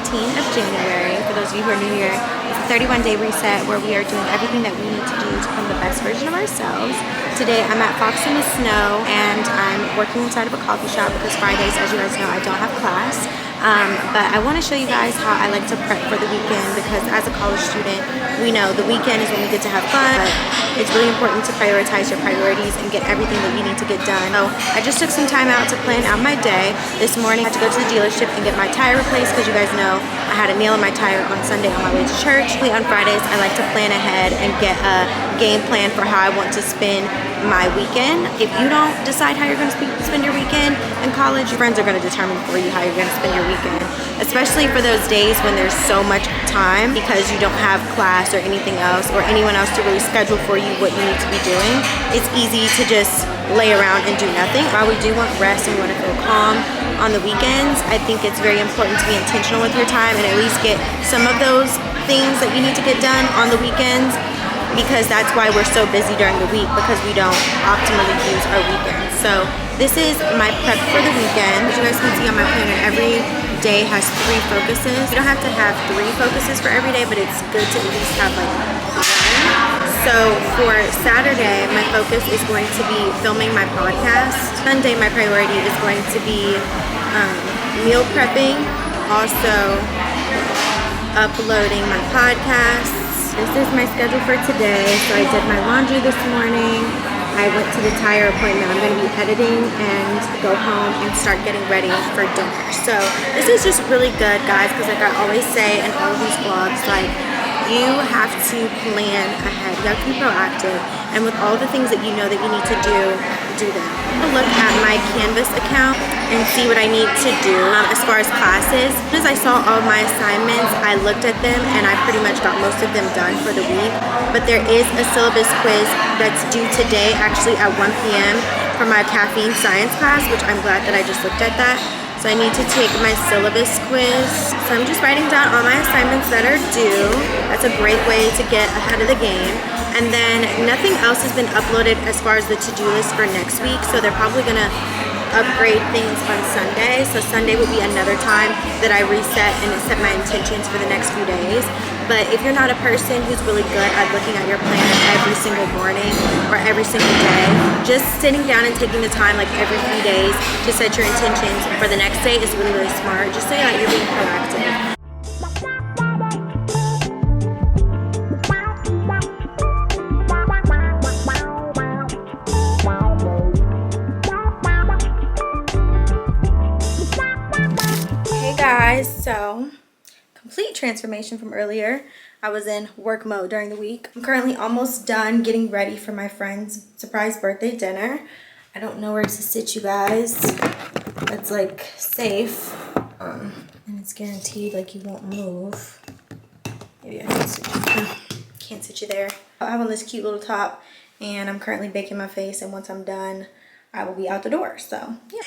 14 of January. For those of you who are new here, it's a 31-day reset where we are doing everything that we need to do to become the best version of ourselves. Today I'm at Fox in the Snow and I'm working inside of a coffee shop because Fridays, as you guys know, I don't have class. But I want to show you guys how I like to prep for the weekend, because as a college student, we know the weekend is when we get to have fun, but it's really important to prioritize your priorities and get everything that you need to get done. So I just took some time out to plan out my day. This morning I had to go to the dealership and get my tire replaced because you guys know I had a nail in my tire on Sunday on my way to church. On Fridays I like to plan ahead and get a game plan for how I want to spend my weekend. If you don't decide how you're going to spend your weekend in college, your friends are going to determine for you how you're going to spend your weekend, especially for those days when there's so much time because you don't have class or anything else or anyone else to really schedule for you what you need to be doing. It's easy to just lay around and do nothing. While we do want rest and we want to feel calm on the weekends, I think it's very important to be intentional with your time and at least get some of those things that you need to get done on the weekends, because that's why we're so busy during the week, because we don't optimally use our weekends. So this is my prep for the weekend. As you guys can see on my planner, every day has 3 focuses. You don't have to have 3 focuses for every day, but it's good to at least have like 1. So for Saturday, my focus is going to be filming my podcast. Sunday, my priority is going to be meal prepping, also uploading my podcast. This is my schedule for today. So I did my laundry this morning. I went to the tire appointment. I'm going to be editing and go home and start getting ready for dinner. So this is just really good, guys, because like I always say in all of these vlogs, like, you have to plan ahead. You have to be proactive, and with all the things that you know that you need to do them. I'm gonna look at my Canvas account and see what I need to do as far as classes. As I saw all my assignments, I looked at them and I pretty much got most of them done for the week. But there is a syllabus quiz that's due today, actually at 1 p.m. for my caffeine science class, which I'm glad that I just looked at that. So I need to take my syllabus quiz. So I'm just writing down all my assignments that are due. That's a great way to get ahead of the game. And then nothing else has been uploaded as far as the to-do list for next week. So they're probably gonna upgrade things on Sunday. So Sunday will be another time that I reset and set my intentions for the next few days. But if you're not a person who's really good at looking at your planner every single morning or every single day, just sitting down and taking the time like every few days to set your intentions for the next day is really, really smart, just so that you're being proactive. Guys, so complete transformation from earlier. I was in work mode during the week. I'm currently almost done getting ready for my friend's surprise birthday dinner. I don't know where to sit you guys. It's like safe and it's guaranteed like you won't move. Maybe I can sit you. Can't sit you there. I have on this cute little top and I'm currently baking my face, and once I'm done I will be out the door. So yeah.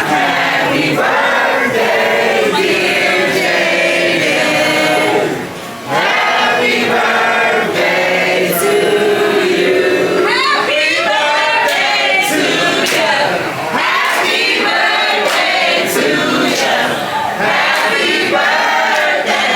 Happy birthday, dear Jaden. Happy birthday to you. Happy birthday to you. Happy birthday to you. Happy birthday.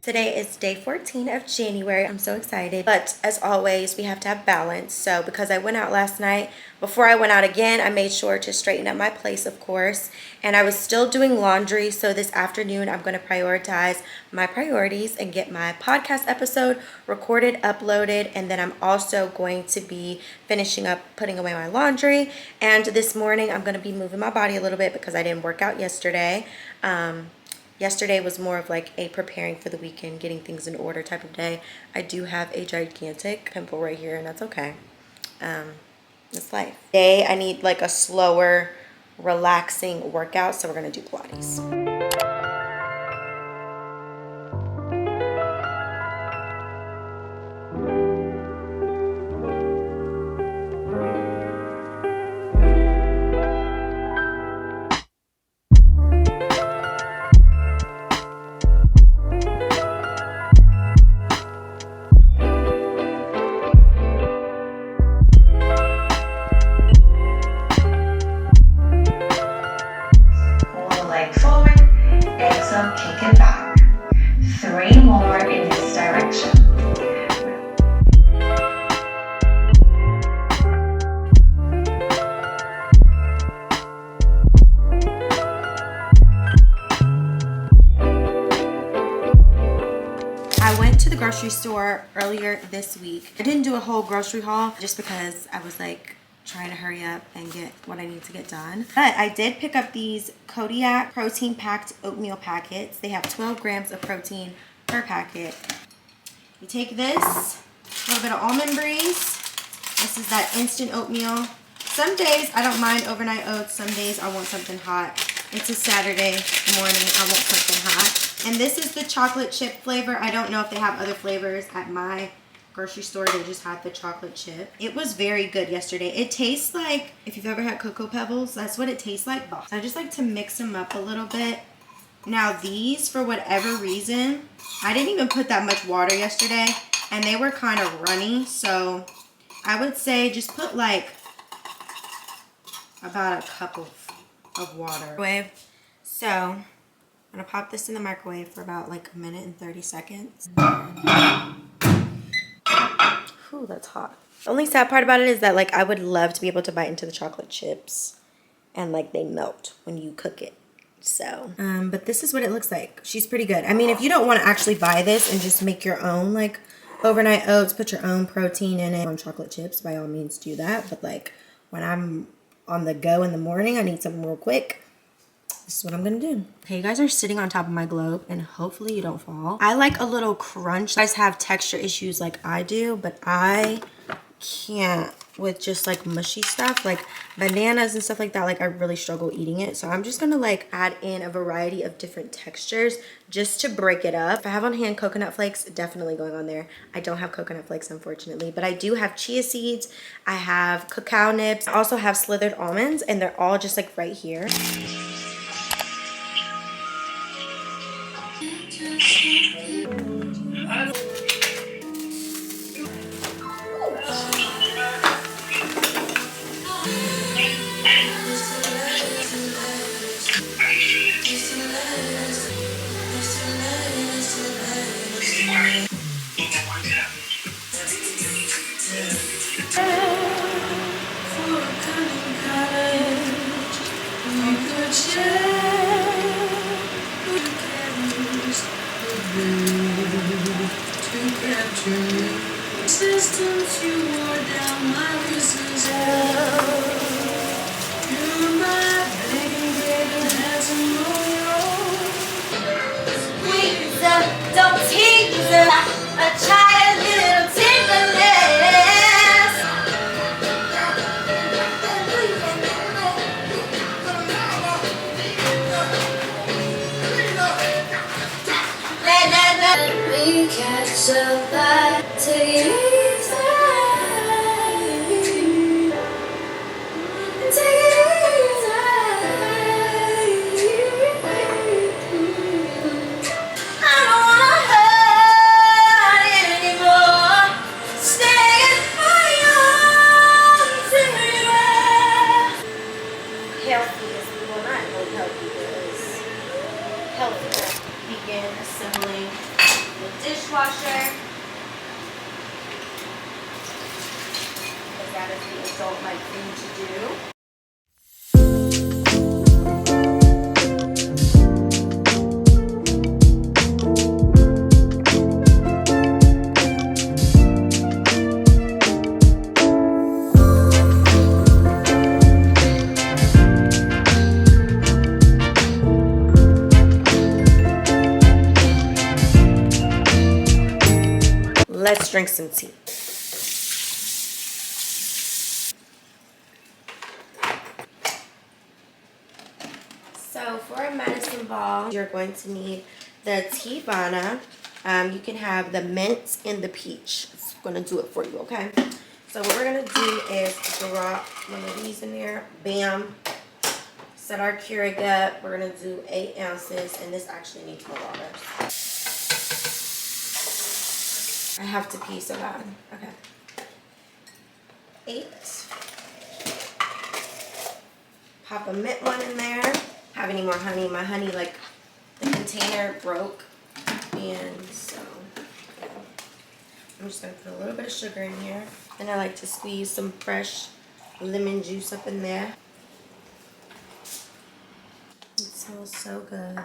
Today is day 14 of January. I'm so excited. But as always, we have to have balance. So because I went out last night, before I went out again, I made sure to straighten up my place, of course. And I was still doing laundry. So this afternoon, I'm going to prioritize my priorities and get my podcast episode recorded, uploaded. And then I'm also going to be finishing up putting away my laundry. And this morning, I'm going to be moving my body a little bit because I didn't work out yesterday. Yesterday was more of like a preparing for the weekend, getting things in order type of day. I do have a gigantic pimple right here, and that's okay. It's life. Today, I need like a slower, relaxing workout, so we're gonna do Pilates. grocery store earlier this week. I didn't do a whole grocery haul just because I was like trying to hurry up and get what I need to get done. But I did pick up these Kodiak protein packed oatmeal packets. They have 12 grams of protein per packet. You take this, a little bit of almond breeze. This is that instant oatmeal. Some days I don't mind overnight oats. Some days I want something hot. It's a Saturday morning. I want something hot. And this is the chocolate chip flavor. I don't know if they have other flavors at my grocery store. They just had the chocolate chip. It was very good yesterday. It tastes like, if you've ever had Cocoa Pebbles, that's what it tastes like. So I just like to mix them up a little bit. Now these, for whatever reason, I didn't even put that much water yesterday, and they were kind of runny. So I would say just put like about a cup of water. So I'm gonna pop this in the microwave for about like a minute and 30 seconds. Ooh, that's hot. The only sad part about it is that like I would love to be able to bite into the chocolate chips and like they melt when you cook it. So, but this is what it looks like. She's pretty good. I mean, if you don't want to actually buy this and just make your own like overnight oats, put your own protein in it on chocolate chips, by all means do that. But like when I'm on the go in the morning, I need something real quick. This is what I'm gonna do. Okay, you guys are sitting on top of my globe and hopefully you don't fall. I like a little crunch. You guys have texture issues like I do, but I can't with just like mushy stuff like bananas and stuff like that. Like I really struggle eating it. So I'm just gonna like add in a variety of different textures just to break it up. If I have on hand coconut flakes, definitely going on there. I don't have coconut flakes unfortunately, but I do have chia seeds. I have cacao nibs. I also have slithered almonds and they're all just like right here. Systems you wore down my business. You're my baby, baby, has a don't tease her. I try a little tenderness. Let me catch a bite. Take it easy. Take it easy. I don't wanna hurt anymore. Stay in my arms anywhere. Healthy is, well not really healthy, but it's healthier. Begin assembling the dishwasher. Because that is the adult-like thing to do. Let's drink some tea. So for a medicine ball, you're going to need the Tivana. You can have the mint and the peach. It's going to do it for you, okay? So what we're going to do is drop one of these in there. Bam. Set our Keurig up. We're going to do 8 ounces, and this actually needs more water. I have to pee so bad. Okay. 8. Pop a mint one in there. Have any more honey? My honey, like, the container broke. And so, yeah. I'm just going to put a little bit of sugar in here. And I like to squeeze some fresh lemon juice up in there. It smells so good.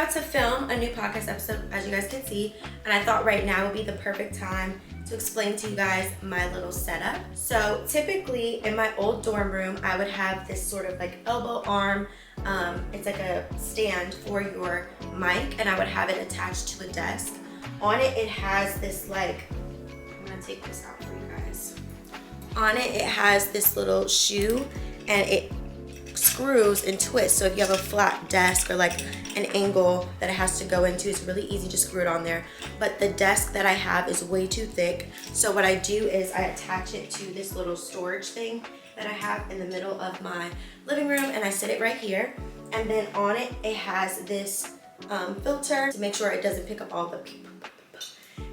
about to film a new podcast episode, as you guys can see, and I thought right now would be the perfect time to explain to you guys my little setup. So typically in my old dorm room, I would have this sort of like elbow arm. It's like a stand for your mic, and I would have it attached to a desk. On it, it has this like, I'm gonna take this out for you guys. On it, it has this little shoe, and it screws and twists. So if you have a flat desk or like an angle that it has to go into, it's really easy to screw it on there. But the desk that I have is way too thick. So what I do is I attach it to this little storage thing that I have in the middle of my living room, and I sit it right here. And then on it, it has this filter to make sure it doesn't pick up all the people.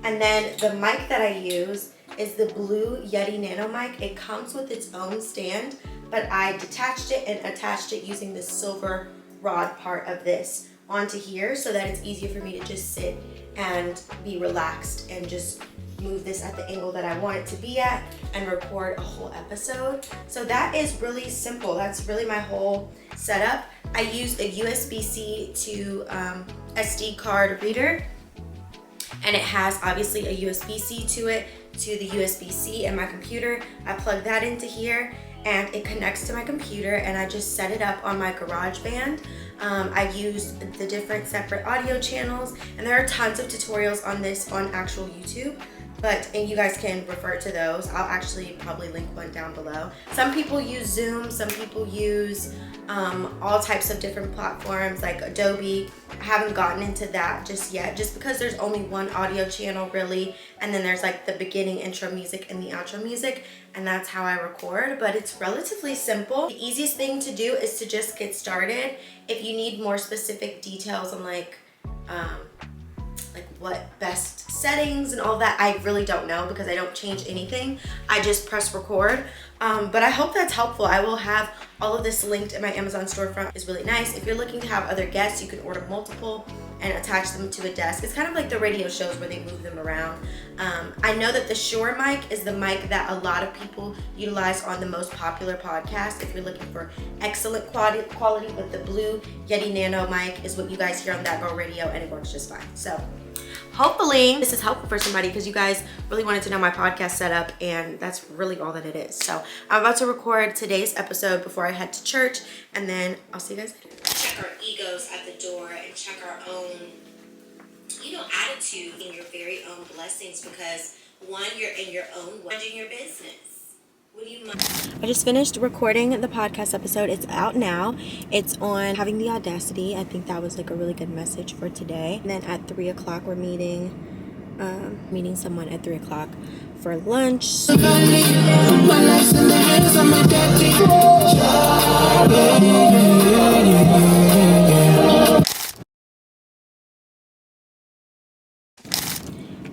And then the mic that I use is the blue Yeti Nano mic. It comes with its own stand, but I detached it and attached it using the silver rod part of this onto here so that it's easier for me to just sit and be relaxed and just move this at the angle that I want it to be at and record a whole episode. So that is really simple. That's really my whole setup. I use a USB-C to SD card reader, and it has obviously a USB-C to it, to the USB-C in my computer. I plug that into here and it connects to my computer, and I just set it up on my GarageBand. I use the different separate audio channels, and there are tons of tutorials on this on actual YouTube, and you guys can refer to those. I'll actually probably link one down below. Some people use Zoom, some people use all types of different platforms like Adobe. I haven't gotten into that just yet, just because there's only one audio channel really, and then there's like the beginning intro music and the outro music, and that's how I record. But it's relatively simple. The easiest thing to do is to just get started. If you need more specific details on like what best settings and all that, I really don't know because I don't change anything. I just press record. But I hope that's helpful. I will have all of this linked in my Amazon storefront. It's really nice. If you're looking to have other guests, you can order multiple and attach them to a desk. It's kind of like the radio shows where they move them around. I know that the Shure mic is the mic that a lot of people utilize on the most popular podcasts. If you're looking for excellent quality, but the blue Yeti Nano mic is what you guys hear on That Girl Radio, and it works just fine. So hopefully this is helpful for somebody, because you guys really wanted to know my podcast setup, and that's really all that it is. So I'm about to record today's episode before I head to church, and then I'll see you guys later. Check our egos at the door and check our own, attitude in your very own blessings, because one, you're in your own way, in your business. What do you mind? I just finished recording the podcast episode. It's out now. It's on having the audacity. I think that was like a really good message for today. And then at 3 o'clock, we're meeting someone at 3 o'clock for lunch.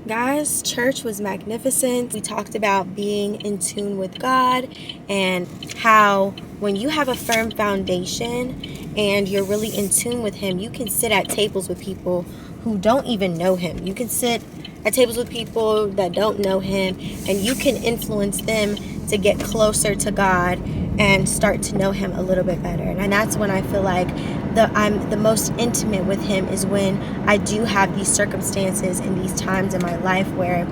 Guys, church was magnificent. We talked about being in tune with God, and how when you have a firm foundation and you're really in tune with Him, you can sit at tables with people who don't even know Him. You can sit at tables with people that don't know Him, and you can influence them to get closer to God and start to know Him a little bit better. And that's when I feel like I'm the most intimate with Him, is when I do have these circumstances and these times in my life where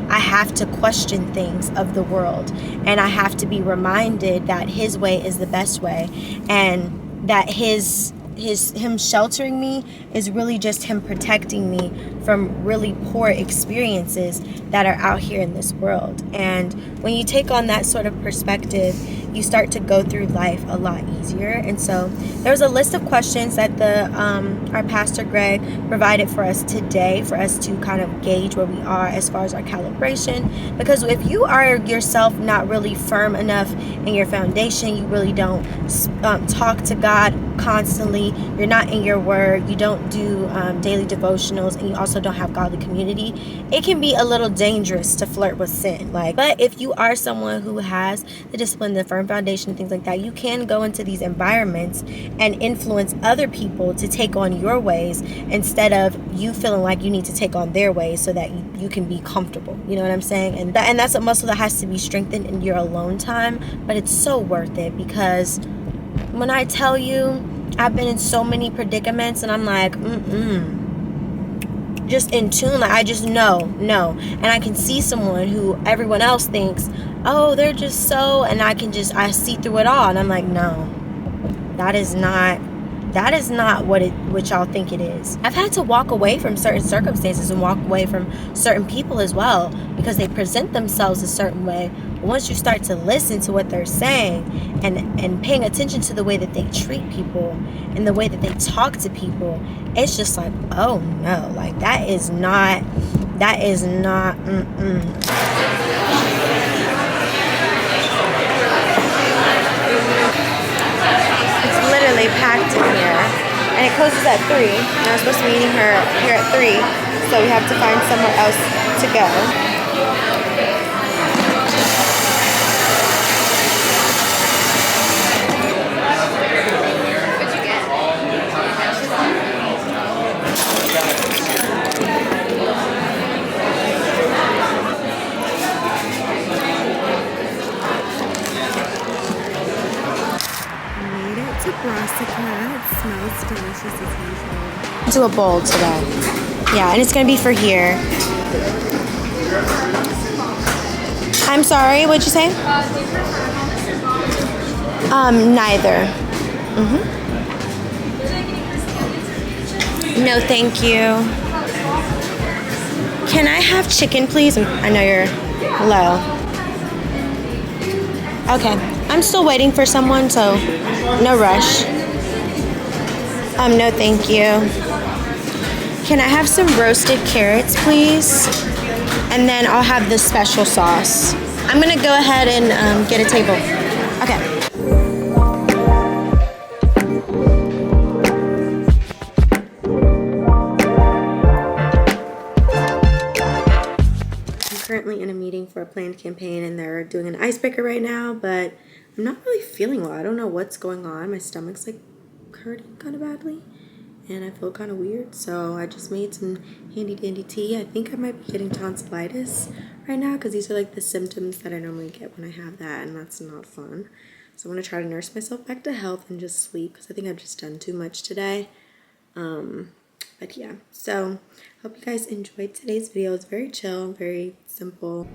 I have to question things of the world, and I have to be reminded that His way is the best way, and that Him sheltering me is really just Him protecting me from really poor experiences that are out here in this world. And when you take on that sort of perspective, you start to go through life a lot easier. And so there was a list of questions that our pastor Greg provided for us today, for us to kind of gauge where we are as far as our calibration. Because if you are yourself not really firm enough in your foundation, you really don't talk to God constantly, you're not in your word, you don't do daily devotionals, and you also don't have godly community, it can be a little dangerous to flirt with sin. But if you are someone who has the discipline, the firm foundation, things like that, you can go into these environments and influence other people to take on your ways, instead of you feeling like you need to take on their ways so that you can be comfortable. You know what I'm saying? And that's a muscle that has to be strengthened in your alone time, but it's so worth it, because when I tell you, I've been in so many predicaments, and I'm like, just in tune. Like, I just know. And I can see someone who everyone else thinks, oh, they're just so, and I see through it all. And I'm like, no, that is not what y'all think it is. I've had to walk away from certain circumstances and walk away from certain people as well, because they present themselves a certain way. But once you start to listen to what they're saying and paying attention to the way that they treat people and the way that they talk to people, it's just like, oh no, like that is not literally packed in here, and it closes at 3, and I was supposed to be meeting her here at 3, so we have to find somewhere else to go. What'd you get? Brassica. It smells delicious as usual. Into a bowl today. Yeah, and it's gonna be for here. I'm sorry, what'd you say? Neither. No, thank you. Can I have chicken, please? I know you're low. Okay, I'm still waiting for someone, so no rush. No, thank you. Can I have some roasted carrots, please? And then I'll have the special sauce. I'm gonna go ahead and get a table. Okay. Currently in a meeting for a planned campaign, and they're doing an icebreaker right now, but I'm not really feeling well. I don't know what's going on. My stomach's like hurting kind of badly, and I feel kind of weird, so I just made some handy dandy tea. I think I might be getting tonsillitis right now, because these are like the symptoms that I normally get when I have that, and that's not fun. So I'm going to try to nurse myself back to health and just sleep, because I think I've just done too much today. But yeah, so hope you guys enjoyed today's video. It's very chill, very simple.